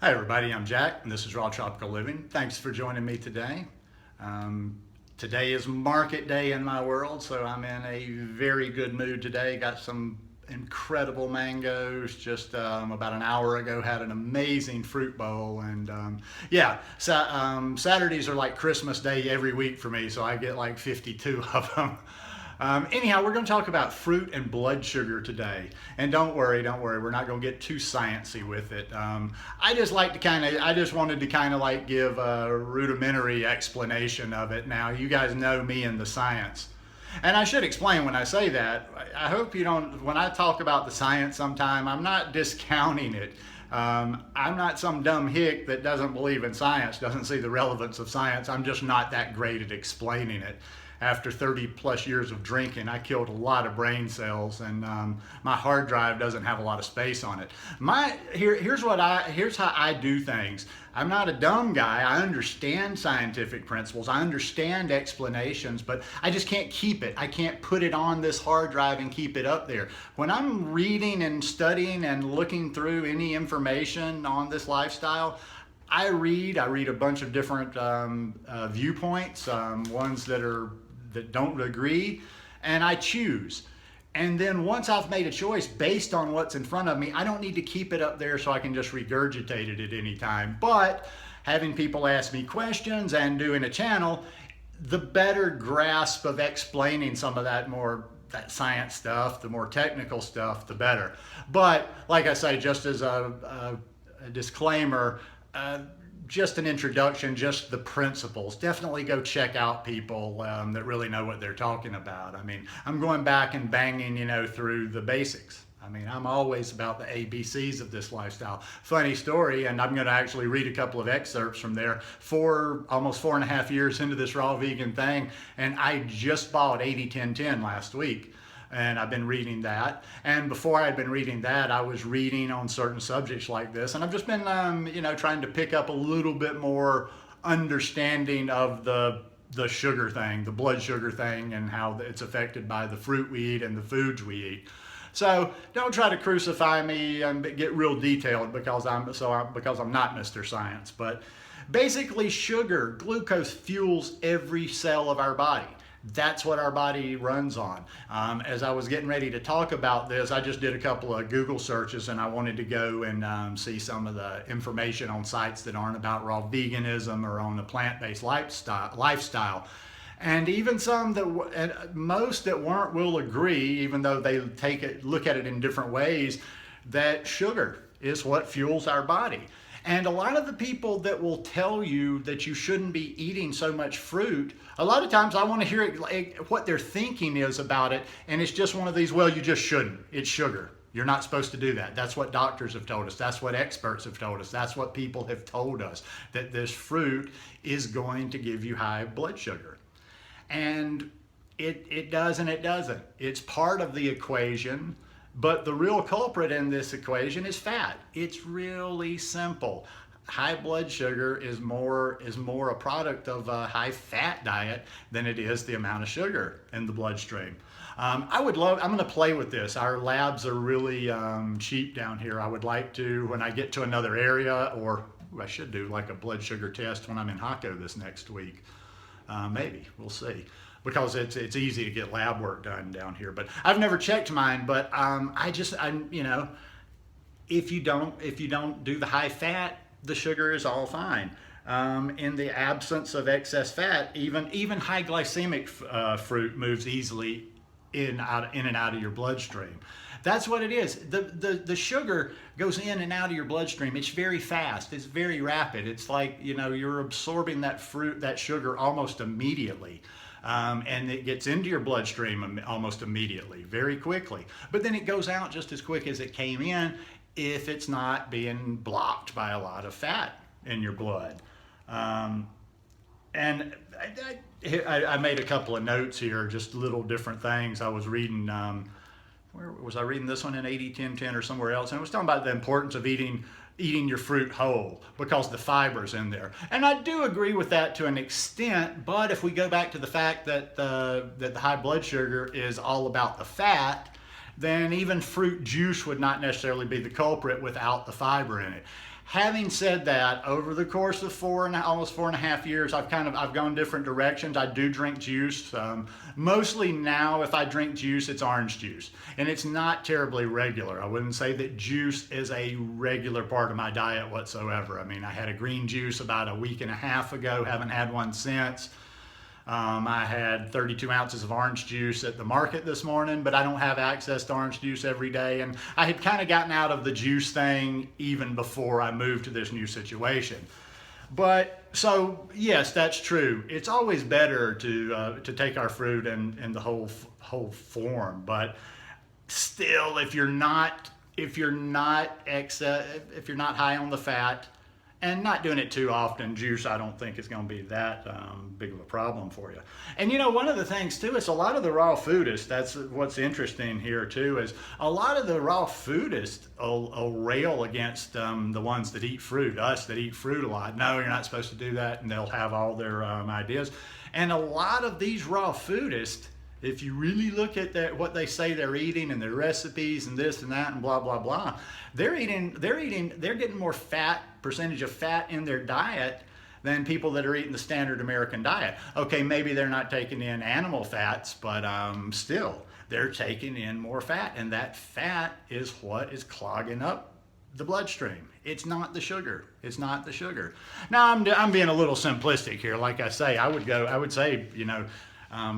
Hi everybody, I'm Jack and this is Raw Tropical Living. Thanks for joining me today. Today is market day in my world, so I'm in a very good mood today. Got some incredible mangoes. Just about an hour ago had an amazing fruit bowl, and Saturdays are like Christmas Day every week for me, so I get like 52 of them. Anyhow, we're going to talk about fruit and blood sugar today. And don't worry, we're not going to get too sciencey with it. I just wanted to kind of like give a rudimentary explanation of it. Now, you guys know me and the science. And I should explain when I say that. I hope you don't, when I talk about the science sometime, I'm not discounting it. I'm not some dumb hick that doesn't believe in science, doesn't see the relevance of science. I'm just not that great at explaining it. After 30 plus years of drinking, I killed a lot of brain cells, and my hard drive doesn't have a lot of space on it. Here's how I do things. I'm not a dumb guy. I understand scientific principles. I understand explanations, but I just can't keep it. I can't put it on this hard drive and keep it up there. When I'm reading and studying and looking through any information on this lifestyle, I read a bunch of different viewpoints, ones that don't agree, and I choose. And then once I've made a choice based on what's in front of me, I don't need to keep it up there so I can just regurgitate it at any time. But having people ask me questions and doing a channel, the better grasp of explaining some of that science stuff, the more technical stuff, the better. But like I say, just as a disclaimer, just an introduction, just the principles. Definitely go check out people that really know what they're talking about. I mean, I'm going back and banging, through the basics. I mean, I'm always about the ABCs of this lifestyle. Funny story, and I'm going to actually read a couple of excerpts from there. Almost 4.5 years into this raw vegan thing, and I just bought 80-10-10 last week. And I've been reading that. And before I'd been reading that, I was reading on certain subjects like this. And I've just been, trying to pick up a little bit more understanding of the sugar thing, the blood sugar thing, and how it's affected by the fruit we eat and the foods we eat. So don't try to crucify me and get real detailed because I'm not Mr. Science. But basically, sugar, glucose fuels every cell of our body. That's what our body runs on. As I was getting ready to talk about this, I just did a couple of Google searches, and I wanted to go and see some of the information on sites that aren't about raw veganism or on the plant-based lifestyle. And even most that weren't will agree, even though they look at it in different ways, that sugar is what fuels our body. And a lot of the people that will tell you that you shouldn't be eating so much fruit, a lot of times I want to hear what their thinking is about it, and it's just one of these, well, you just shouldn't. It's sugar. You're not supposed to do that. That's what doctors have told us. That's what experts have told us. That's what people have told us, that this fruit is going to give you high blood sugar. And it does and it doesn't. It's part of the equation. But the real culprit in this equation is fat. It's really simple. High blood sugar is more a product of a high fat diet than it is the amount of sugar in the bloodstream. I'm going to play with this. Our labs are really cheap down here. I would like to, when I get to another area, or I should do like a blood sugar test when I'm in Hako this next week. Maybe, we'll see. Because it's easy to get lab work done down here. But I've never checked mine, but if you don't do the high fat, the sugar is all fine. In the absence of excess fat, even high glycemic fruit moves easily in and out of your bloodstream. That's what it is. The sugar goes in and out of your bloodstream. It's very fast. It's very rapid. It's like, you're absorbing that sugar almost immediately. And it gets into your bloodstream almost immediately, very quickly. But then it goes out just as quick as it came in if it's not being blocked by a lot of fat in your blood. And I made a couple of notes here, just little different things. I was reading, where was I reading this one in 80-10-10 or somewhere else? And it was talking about the importance of eating your fruit whole because the fiber's in there. And I do agree with that to an extent, but if we go back to the fact that the high blood sugar is all about the fat, then even fruit juice would not necessarily be the culprit without the fiber in it. Having said that, over the course of almost 4.5 years, I've gone different directions. I do drink juice. Mostly now, if I drink juice, it's orange juice, and it's not terribly regular. I wouldn't say that juice is a regular part of my diet whatsoever. I mean, I had a green juice about a week and a half ago. Haven't had one since. I had 32 ounces of orange juice at the market this morning, but I don't have access to orange juice every day. And I had kind of gotten out of the juice thing even before I moved to this new situation. But so yes, that's true. It's always better to take our fruit in the whole form. But still, if you're not high on the fat, and not doing it too often, juice I don't think is going to be that big of a problem for you. And you know, one of the things too is a lot of the raw foodists, that's what's interesting here too, is a lot of the raw foodists will rail against the ones that eat fruit, us that eat fruit a lot. No, you're not supposed to do that, and they'll have all their ideas. And a lot of these raw foodists, if you really look at what they say they're eating and their recipes and this and that and blah blah blah, they're getting more percentage of fat in their diet than people that are eating the standard American diet. Okay, maybe they're not taking in animal fats, but still they're taking in more fat, and that fat is what is clogging up the bloodstream. It's not the sugar. It's not the sugar. Now I'm being a little simplistic here. Like I say, I would say, you know,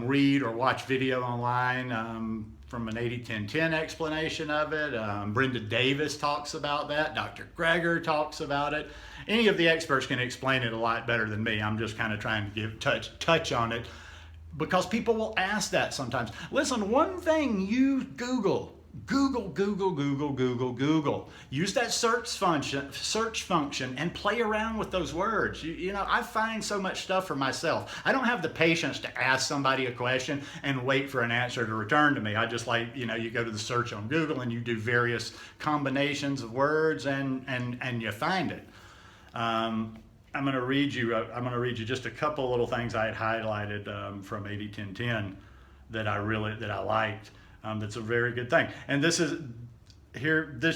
read or watch video online from an 80-10-10 explanation of it. Brenda Davis talks about that. Dr. Greger talks about it. Any of the experts can explain it a lot better than me. I'm just kind of trying to touch on it because people will ask that sometimes. Listen, one thing you Google. Use that search function and play around with those words. You know, I find so much stuff for myself. I don't have the patience to ask somebody a question and wait for an answer to return to me. I just like, you know, you go to the search on Google and you do various combinations of words and you find it. I'm going to read you just a couple little things I had highlighted from 80-10-10 that I liked. That's a very good thing. And this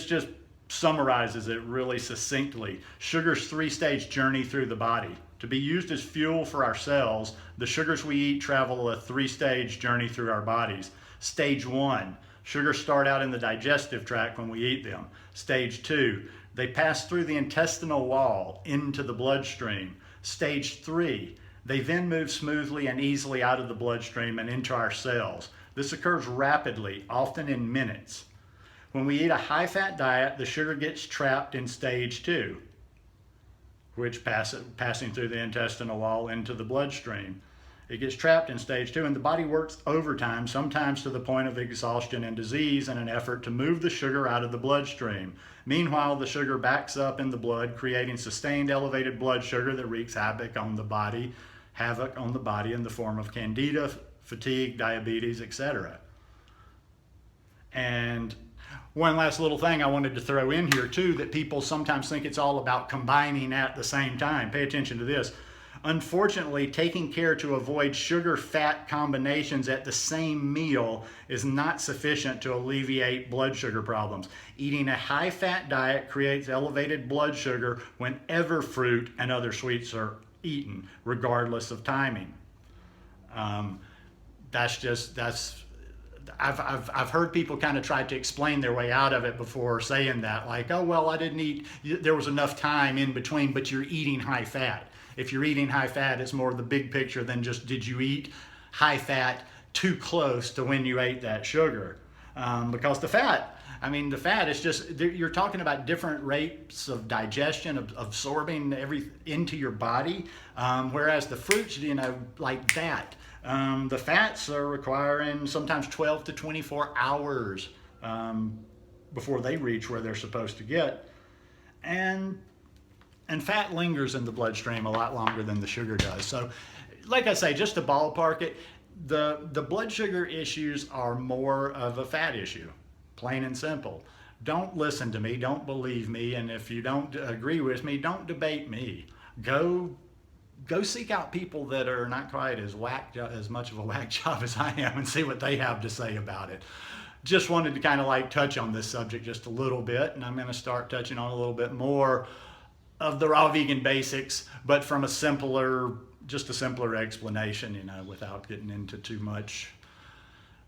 just summarizes it really succinctly. Sugar's three-stage journey through the body. To be used as fuel for our cells, the sugars we eat travel a three-stage journey through our bodies. Stage 1, sugars start out in the digestive tract when we eat them. Stage 2, they pass through the intestinal wall into the bloodstream. Stage 3, they then move smoothly and easily out of the bloodstream and into our cells. This occurs rapidly, often in minutes. When we eat a high-fat diet, the sugar gets trapped in stage 2, which passing through the intestinal wall into the bloodstream. It gets trapped in stage 2, and the body works overtime, sometimes to the point of exhaustion and disease, in an effort to move the sugar out of the bloodstream. Meanwhile, the sugar backs up in the blood, creating sustained elevated blood sugar that wreaks havoc on the body in the form of candida, fatigue, diabetes, etc. And one last little thing I wanted to throw in here too, that people sometimes think it's all about combining at the same time. Pay attention to this. Unfortunately, taking care to avoid sugar-fat combinations at the same meal is not sufficient to alleviate blood sugar problems. Eating a high-fat diet creates elevated blood sugar whenever fruit and other sweets are eaten, regardless of timing. I've heard people kind of try to explain their way out of it before saying that, like, oh, well, I didn't eat, there was enough time in between, but you're eating high fat. If you're eating high fat, it's more the big picture than just did you eat high fat too close to when you ate that sugar. Because the fat is just, you're talking about different rates of digestion, of absorbing into your body, whereas the fruits, you know, like that. The fats are requiring sometimes 12 to 24 hours before they reach where they're supposed to get. And fat lingers in the bloodstream a lot longer than the sugar does. So, like I say, just to ballpark it, the blood sugar issues are more of a fat issue, plain and simple. Don't listen to me, don't believe me, and if you don't agree with me, don't debate me. Go seek out people that are not quite as much of a whack job as I am and see what they have to say about it. just wanted to kind of like touch on this subject just a little bit, and I'm going to start touching on a little bit more of the raw vegan basics, but from a simpler, just a simpler explanation, you know, without getting into too much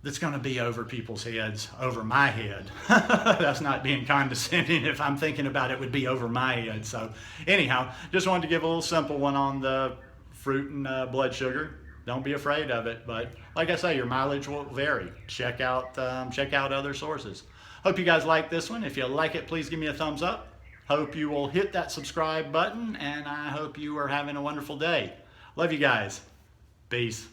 that's going to be over people's heads, over my head. That's not being condescending. If I'm thinking about it, would be over my head. So anyhow, just wanted to give a little simple one on the fruit and blood sugar. Don't be afraid of it. But like I say, your mileage will vary. Check out other sources. Hope you guys like this one. If you like it, please give me a thumbs up. Hope you will hit that subscribe button, and I hope you are having a wonderful day. Love you guys. Peace.